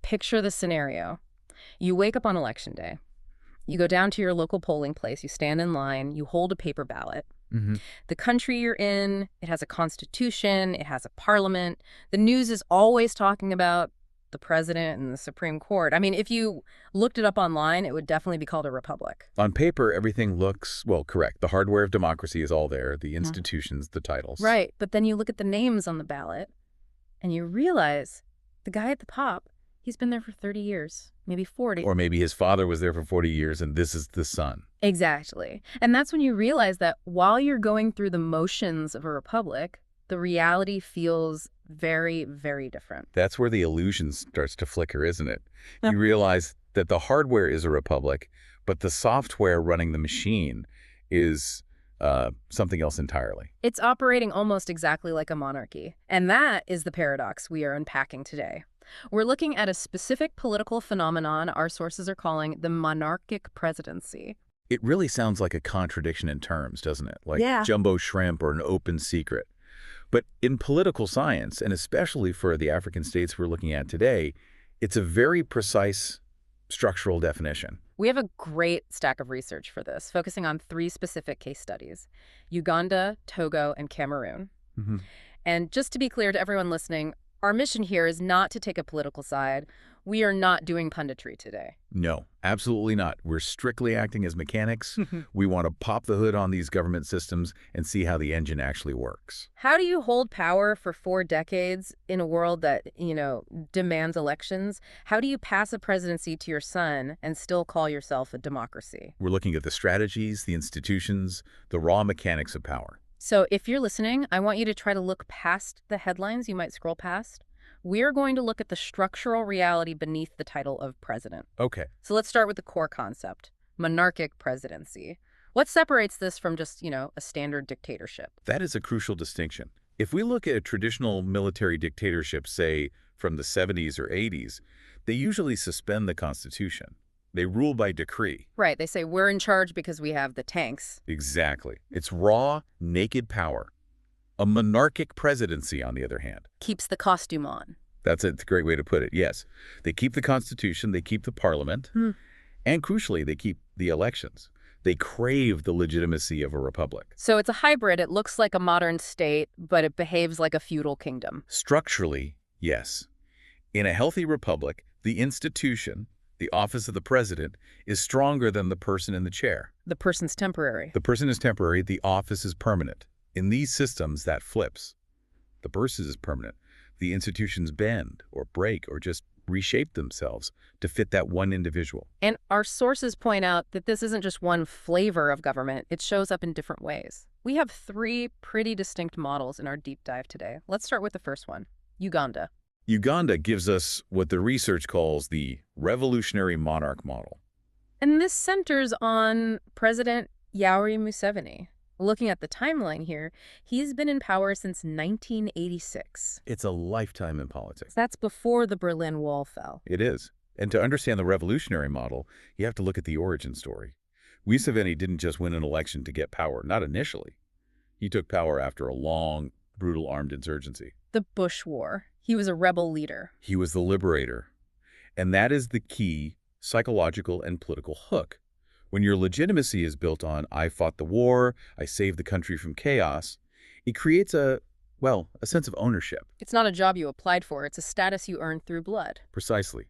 picture the scenario. You wake up on election day. You go down to your local polling place. You stand in line. You hold a paper ballot. Mm-hmm. The country you're in, it has a constitution. It has a parliament. The news is always talking about the president and the Supreme Court. I mean, if you looked it up online, it would definitely be called a republic. On paper, everything looks, well, correct. The hardware of democracy is all there, the institutions, the titles. Right. But then you look at the names on the ballot and you realize the guy at the top, he's been there for 30 years, maybe 40. Or maybe his father was there for 40 years and this is the son. Exactly. And that's when you realize that while you're going through the motions of a republic, the reality feels very, very different. That's where the illusion starts to flicker, isn't it? You realize that the hardware is a republic, but the software running the machine is something else entirely. It's operating almost exactly like a monarchy. And that is the paradox we are unpacking today. We're looking at a specific political phenomenon our sources are calling the monarchic presidency. It really sounds like a contradiction in terms, doesn't it? Like jumbo shrimp or an open secret. But in political science, and especially for the African states we're looking at today, it's a very precise structural definition. We have a great stack of research for this, focusing on 3 specific case studies: Uganda, Togo, and Cameroon. Mm-hmm. And just to be clear to everyone listening, our mission here is not to take a political side. We are not doing punditry today. No, absolutely not. We're strictly acting as mechanics. We want to pop the hood on these government systems and see how the engine actually works. How do you hold power for 4 decades in a world that, demands elections? How do you pass a presidency to your son and still call yourself a democracy? We're looking at the strategies, the institutions, the raw mechanics of power. So if you're listening, I want you to try to look past the headlines you might scroll past. We're going to look at the structural reality beneath the title of president. Okay. So let's start with the core concept, monarchic presidency. What separates this from just, a standard dictatorship? That is a crucial distinction. If we look at a traditional military dictatorship, say, from the 70s or 80s, they usually suspend the Constitution. They rule by decree. Right. They say we're in charge because we have the tanks. Exactly. It's raw, naked power. A monarchic presidency, on the other hand, keeps the costume on. That's a great way to put it, yes. They keep the Constitution, they keep the parliament, and crucially, they keep the elections. They crave the legitimacy of a republic. So it's a hybrid. It looks like a modern state, but it behaves like a feudal kingdom. Structurally, yes. In a healthy republic, the institution, the office of the president, is stronger than the person in the chair. The person's temporary. The person is temporary, the office is permanent. In these systems, that flips. The person is permanent. The institutions bend or break or just reshape themselves to fit that one individual. And our sources point out that this isn't just one flavor of government. It shows up in different ways. We have 3 pretty distinct models in our deep dive today. Let's start with the first one, Uganda. Uganda gives us what the research calls the revolutionary monarch model. And this centers on President Yoweri Museveni. Looking at the timeline here, he's been in power since 1986. It's a lifetime in politics. That's before the Berlin Wall fell. It is. And to understand the revolutionary model, you have to look at the origin story. Museveni didn't just win an election to get power, not initially. He took power after a long, brutal armed insurgency. The Bush War. He was a rebel leader. He was the liberator. And that is the key psychological and political hook. When your legitimacy is built on, I fought the war, I saved the country from chaos, it creates a sense of ownership. It's not a job you applied for, it's a status you earned through blood. Precisely.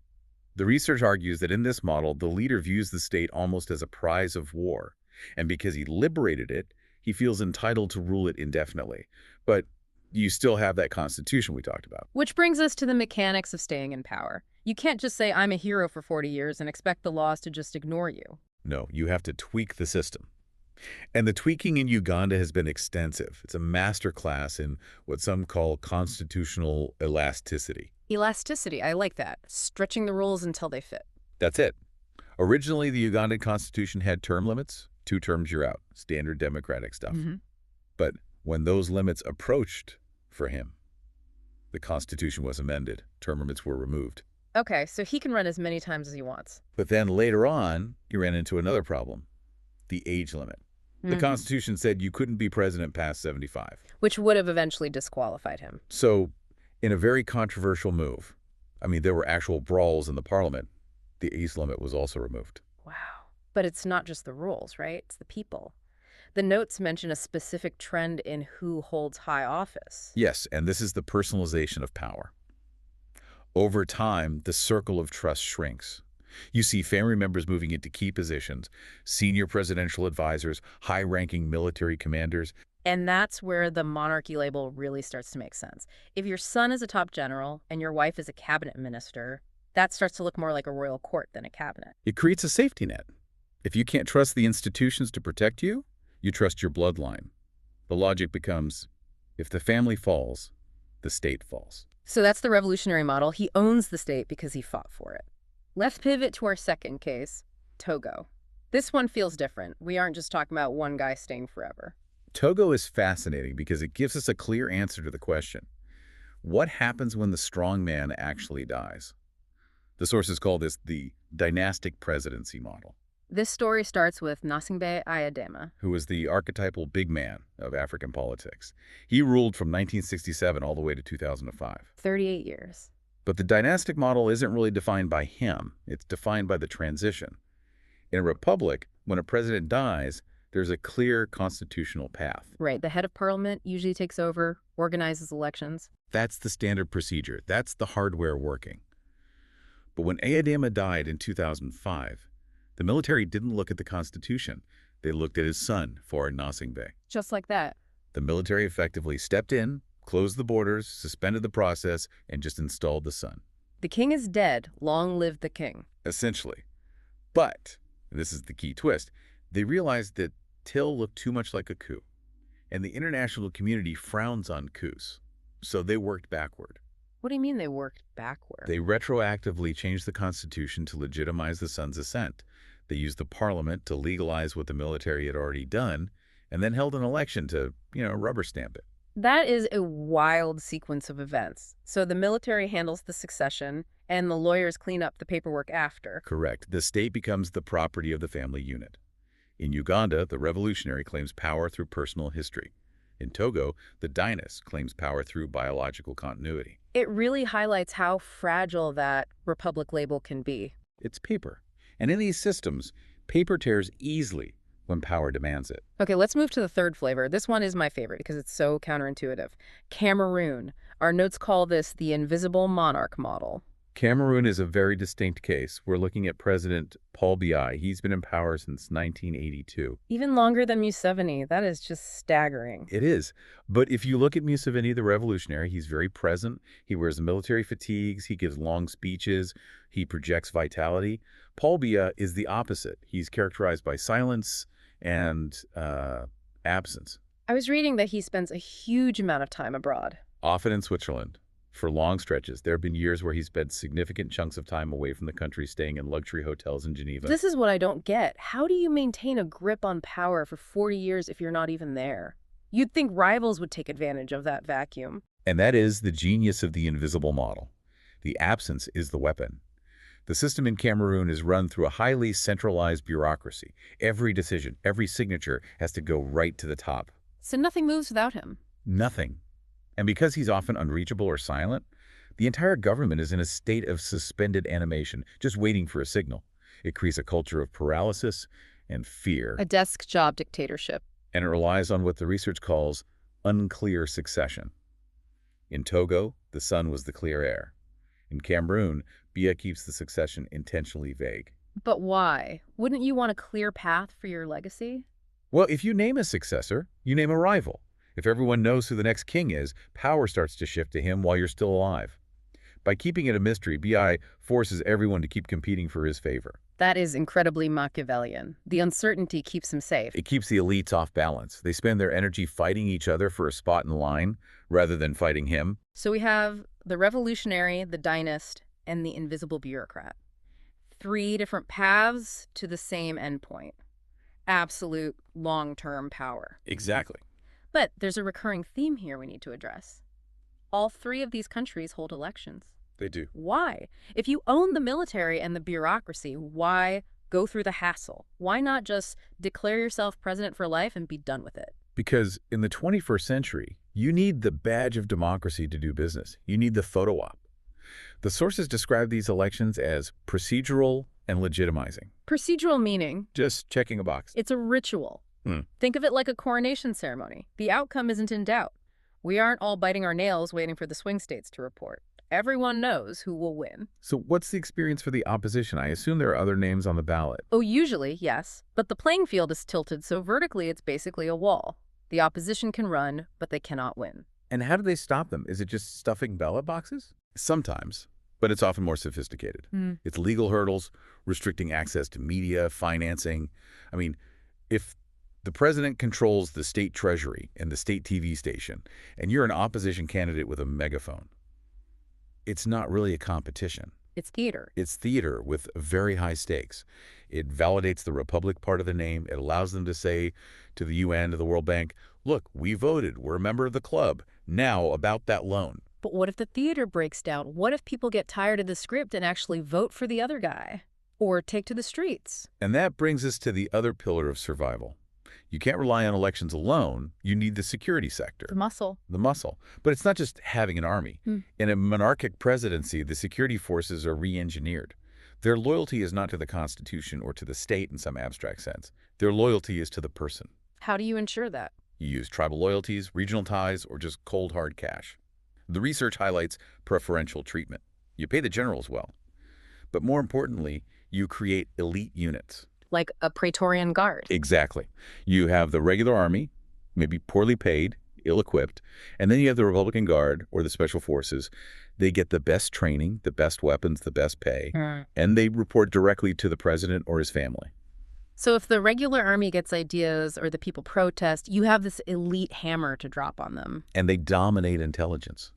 The research argues that in this model, the leader views the state almost as a prize of war. And because he liberated it, he feels entitled to rule it indefinitely. But you still have that constitution we talked about. Which brings us to the mechanics of staying in power. You can't just say, I'm a hero for 40 years and expect the laws to just ignore you. No, you have to tweak the system. And the tweaking in Uganda has been extensive. It's a master class in what some call constitutional elasticity. Elasticity, I like that. Stretching the rules until they fit. That's it. Originally, the Ugandan constitution had term limits. 2 terms, you're out. Standard democratic stuff. But when those limits approached for him, the constitution was amended. Term limits were removed. Okay, so he can run as many times as he wants. But then later on, you ran into another problem, the age limit. The Constitution said you couldn't be president past 75. Which would have eventually disqualified him. So, in a very controversial move, I mean, there were actual brawls in the parliament. The age limit was also removed. Wow. But it's not just the rules, right? It's the people. The notes mention a specific trend in who holds high office. Yes, and this is the personalization of power. Over time, the circle of trust shrinks. You see family members moving into key positions, senior presidential advisors, high-ranking military commanders. And that's where the monarchy label really starts to make sense. If your son is a top general and your wife is a cabinet minister, that starts to look more like a royal court than a cabinet. It creates a safety net. If you can't trust the institutions to protect you, you trust your bloodline. The logic becomes, if the family falls, the state falls. So that's the revolutionary model. He owns the state because he fought for it. Let's pivot to our second case, Togo. This one feels different. We aren't just talking about one guy staying forever. Togo is fascinating because it gives us a clear answer to the question, what happens when the strong man actually dies? The sources call this the dynastic presidency model. This story starts with Gnassingbé Eyadema, who was the archetypal big man of African politics. He ruled from 1967 all the way to 2005. 38 years. But the dynastic model isn't really defined by him. It's defined by the transition. In a republic, when a president dies, there's a clear constitutional path. Right. The head of parliament usually takes over, organizes elections. That's the standard procedure. That's the hardware working. But when Eyadema died in 2005, the military didn't look at the Constitution. They looked at his son, Faure Gnassingbé. Just like that. The military effectively stepped in, closed the borders, suspended the process, and just installed the son. The king is dead. Long live the king. Essentially. But, and this is the key twist, they realized that Till looked too much like a coup. And the international community frowns on coups. So they worked backward. What do you mean they worked backward? They retroactively changed the Constitution to legitimize the son's ascent. They used the parliament to legalize what the military had already done, and then held an election to, rubber stamp it. That is a wild sequence of events. So the military handles the succession, and the lawyers clean up the paperwork after. Correct. The state becomes the property of the family unit. In Uganda, the revolutionary claims power through personal history. In Togo, the dynast claims power through biological continuity. It really highlights how fragile that republic label can be. It's paper. And in these systems, paper tears easily when power demands it. Okay, let's move to the third flavor. This one is my favorite because it's so counterintuitive. Cameroon. Our notes call this the invisible monarch model. Cameroon is a very distinct case. We're looking at President Paul Biya. He's been in power since 1982. Even longer than Museveni. That is just staggering. It is. But if you look at Museveni, the revolutionary, he's very present. He wears military fatigues. He gives long speeches. He projects vitality. Paul Biya is the opposite. He's characterized by silence and absence. I was reading that he spends a huge amount of time abroad. Often in Switzerland. For long stretches. There have been years where he spent significant chunks of time away from the country, staying in luxury hotels in Geneva. This is what I don't get. How do you maintain a grip on power for 40 years if you're not even there? You'd think rivals would take advantage of that vacuum. And that is the genius of the invisible model. The absence is the weapon. The system in Cameroon is run through a highly centralized bureaucracy. Every decision, every signature has to go right to the top. So nothing moves without him? Nothing. And because he's often unreachable or silent, the entire government is in a state of suspended animation, just waiting for a signal. It creates a culture of paralysis and fear. A desk job dictatorship. And it relies on what the research calls unclear succession. In Togo, the son was the clear heir. In Cameroon, Biya keeps the succession intentionally vague. But why? Wouldn't you want a clear path for your legacy? Well, if you name a successor, you name a rival. If everyone knows who the next king is, power starts to shift to him while you're still alive. By keeping it a mystery, BI forces everyone to keep competing for his favor. That is incredibly Machiavellian. The uncertainty keeps him safe. It keeps the elites off balance. They spend their energy fighting each other for a spot in line rather than fighting him. So we have the revolutionary, the dynast, and the invisible bureaucrat. 3 different paths to the same endpoint. Absolute long-term power. Exactly. But there's a recurring theme here we need to address. All 3 of these countries hold elections. They do. Why? If you own the military and the bureaucracy, why go through the hassle? Why not just declare yourself president for life and be done with it? Because in the 21st century, you need the badge of democracy to do business. You need the photo op. The sources describe these elections as procedural and legitimizing. Procedural meaning? Just checking a box. It's a ritual. Think of it like a coronation ceremony. The outcome isn't in doubt. We aren't all biting our nails waiting for the swing states to report. Everyone knows who will win. So what's the experience for the opposition? I assume there are other names on the ballot. Oh, usually, yes. But the playing field is tilted, so vertically it's basically a wall. The opposition can run, but they cannot win. And how do they stop them? Is it just stuffing ballot boxes? Sometimes, but it's often more sophisticated. It's legal hurdles, restricting access to media, financing. I mean, if the president controls the state treasury and the state TV station, and you're an opposition candidate with a megaphone, it's not really a competition. It's theater. It's theater with very high stakes. It validates the Republic part of the name. It allows them to say to the UN, to the World Bank, look, we voted. We're a member of the club. Now about that loan. But what if the theater breaks down? What if people get tired of the script and actually vote for the other guy? Or take to the streets? And that brings us to the other pillar of survival. You can't rely on elections alone. You need the security sector. The muscle. The muscle. But it's not just having an army. In a monarchic presidency, the security forces are re-engineered. Their loyalty is not to the Constitution or to the state in some abstract sense. Their loyalty is to the person. How do you ensure that? You use tribal loyalties, regional ties, or just cold, hard cash. The research highlights preferential treatment. You pay the generals well. But more importantly, you create elite units. Like a Praetorian Guard. Exactly. You have the regular army, maybe poorly paid, ill-equipped, and then you have the Republican Guard or the Special Forces. They get the best training, the best weapons, the best pay, and they report directly to the president or his family. So if the regular army gets ideas or the people protest, you have this elite hammer to drop on them. And they dominate intelligence.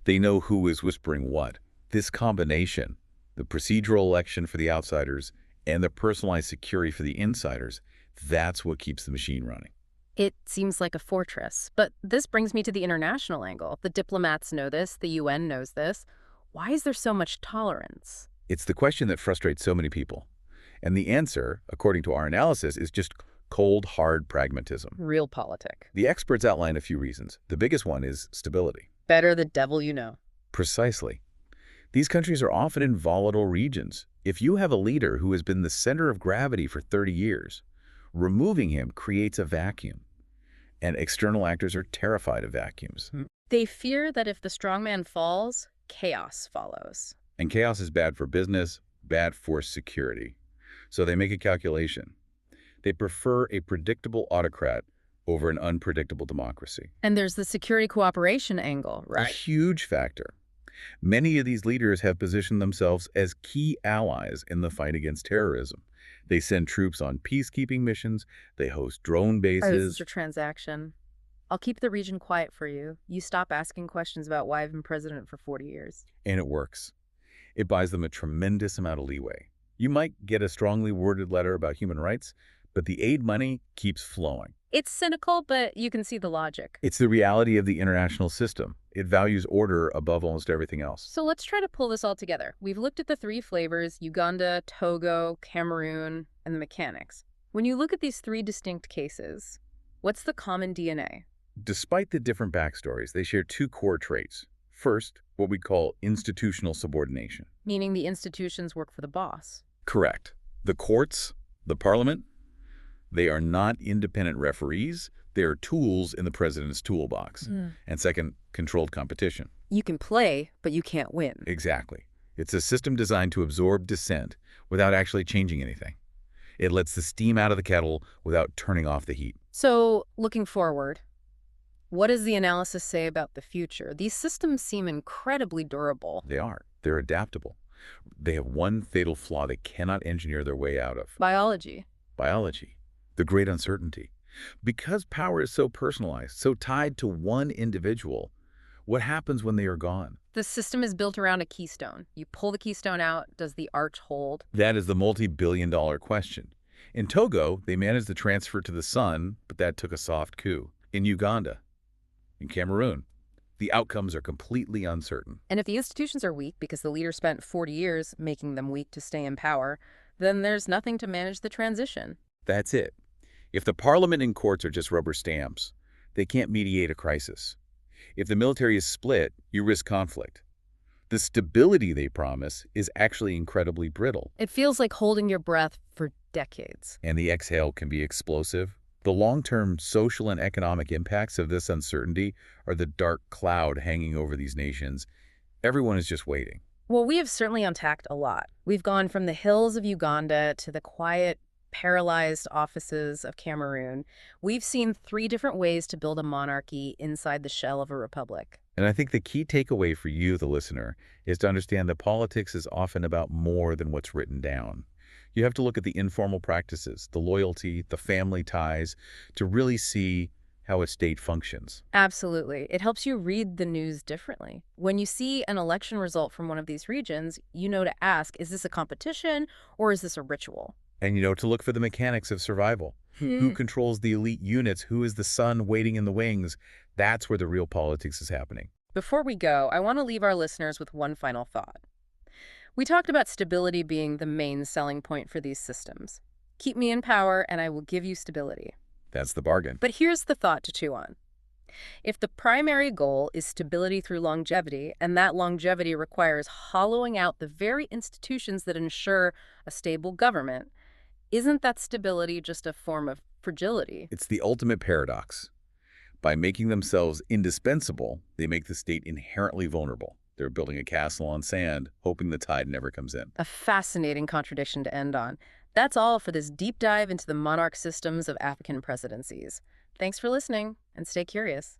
They know who is whispering what. This combination, the procedural election for the outsiders and the personalized security for the insiders, that's what keeps the machine running. It seems like a fortress. But this brings me to the international angle. The diplomats know this. The UN knows this. Why is there so much tolerance? It's the question that frustrates so many people. And the answer, according to our analysis, is just cold, hard pragmatism. Realpolitik. The experts outline a few reasons. The biggest one is stability. Better the devil you know. Precisely. These countries are often in volatile regions. If you have a leader who has been the center of gravity for 30 years, removing him creates a vacuum. And external actors are terrified of vacuums. They fear that if the strongman falls, chaos follows. And chaos is bad for business, bad for security. So they make a calculation. They prefer a predictable autocrat over an unpredictable democracy. And there's the security cooperation angle, right? A huge factor. Many of these leaders have positioned themselves as key allies in the fight against terrorism. They send troops on peacekeeping missions. They host drone bases. All right, this is your transaction. I'll keep the region quiet for you. You stop asking questions about why I've been president for 40 years. And it works. It buys them a tremendous amount of leeway. You might get a strongly worded letter about human rights, but the aid money keeps flowing. It's cynical, but you can see the logic. It's the reality of the international system. It values order above almost everything else. So let's try to pull this all together. We've looked at the three flavors, Uganda, Togo, Cameroon, and the mechanics. When you look at these three distinct cases, what's the common DNA? Despite the different backstories, they share two core traits. First, what we call institutional subordination. Meaning the institutions work for the boss. Correct. The courts, the parliament, they are not independent referees. They are tools in the president's toolbox. And second, controlled competition. You can play, but you can't win. Exactly. It's a system designed to absorb dissent without actually changing anything. It lets the steam out of the kettle without turning off the heat. So, looking forward, what does the analysis say about the future? These systems seem incredibly durable. They are. They're adaptable. They have one fatal flaw they cannot engineer their way out of. Biology. Biology. The great uncertainty. Because power is so personalized, so tied to one individual, what happens when they are gone? The system is built around a keystone. You pull the keystone out, does the arch hold? That is the multi-billion-dollar question. In Togo, they managed the transfer to the sun, but that took a soft coup. In Uganda, in Cameroon, the outcomes are completely uncertain. And if the institutions are weak because the leader spent 40 years making them weak to stay in power, then there's nothing to manage the transition. That's it. If the parliament and courts are just rubber stamps, they can't mediate a crisis. If the military is split, you risk conflict. The stability they promise is actually incredibly brittle. It feels like holding your breath for decades. And the exhale can be explosive. The long-term social and economic impacts of this uncertainty are the dark cloud hanging over these nations. Everyone is just waiting. Well, we have certainly unpacked a lot. We've gone from the hills of Uganda to the quiet, paralyzed offices of Cameroon. We've seen 3 different ways to build a monarchy inside the shell of a republic. And I think the key takeaway for you, the listener, is to understand that politics is often about more than what's written down. You have to look at the informal practices, the loyalty, the family ties, to really see how a state functions. Absolutely. It helps you read the news differently. When you see an election result from one of these regions, you know to ask, is this a competition or is this a ritual? And, to look for the mechanics of survival. Who controls the elite units? Who is the sun waiting in the wings? That's where the real politics is happening. Before we go, I want to leave our listeners with one final thought. We talked about stability being the main selling point for these systems. Keep me in power and I will give you stability. That's the bargain. But here's the thought to chew on. If the primary goal is stability through longevity, and that longevity requires hollowing out the very institutions that ensure a stable government, isn't that stability just a form of fragility? It's the ultimate paradox. By making themselves indispensable, they make the state inherently vulnerable. They're building a castle on sand, hoping the tide never comes in. A fascinating contradiction to end on. That's all for this deep dive into the monarch systems of African presidencies. Thanks for listening, and stay curious.